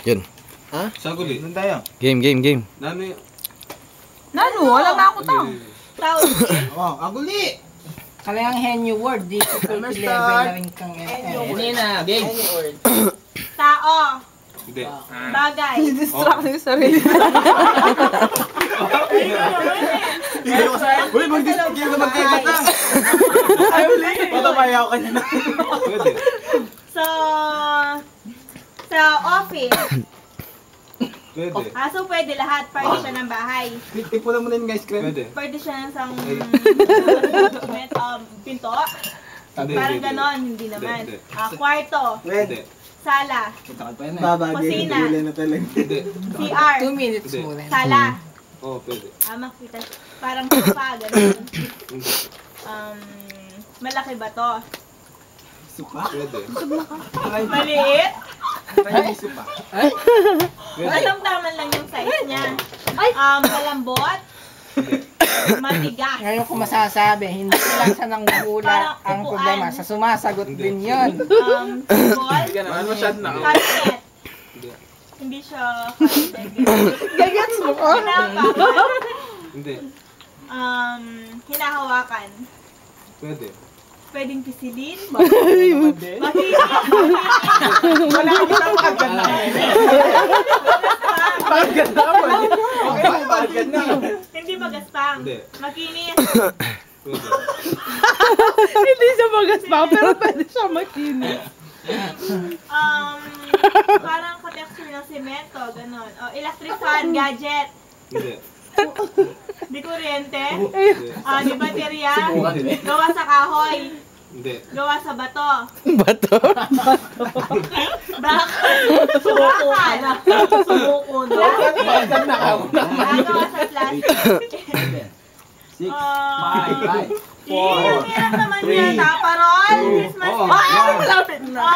Yun. Ha? Saguli. Doon tayo. Game. Nano, wala na ako tao. Tao. Oh, aguli! Kalayang henyo word, di ko full level na rin kang Hindi na, game. Tao. Hindi. Bagay. Distract yung sarili. Uy, mag-distract yung magkaibat na! Ay, uli! Patamayaw ka niya na. Pwede. So, sa office. Pwede. So pwede lahat. Pwede siya ng bahay. Click mo na muna yung guys, screen. Pwede. Pwede siya ng isang pinto. Hindi, Parang hindi. ganon, hindi naman. Hindi. Kwarto. Hindi. Sala. Babagay, Kusina. hindi na talaga. Hindi. CR. 2 minutes Hindi. mo rin. Sala. Oo, pwede. Makita. Parang sofa, ganon. Hindi. Malaki ba to? Supa? Pwede. Maliit? Ay, supa. Pwede. Alam-taman lang yung size niya. Malambot? Matigas. Ngayon ko masasabi, hindi lang sa nanguhula ang problema. Sa sumasagot din yun. Ball? Ano masyado na? Cabinet? Hindi. Hindi siya cabinet. Gagets mo ko? Hinahawakan? Hindi. Hinahawakan? Pwede. Pwedeng pisilin? Wala ka na makaganda. Makaganda ka ba? Okay, makaganda. Hindi magaspang? Hindi. Makinis? Pwede. Hindi siya magaspang, pero pwede siya makinis. Parang ka-texture ng semento, ganon. Electric fan, gadget? Hindi. Di kuryente? Hindi. Di baterya? Gawa sa kahoy? Hindi. Gawa sa bato? Bato? Bakit? Bakal? Sumuko na. Gawa sa plastic? Six, Five. four, Hirap naman yata, parol. Christmas. Oo. Malapit na.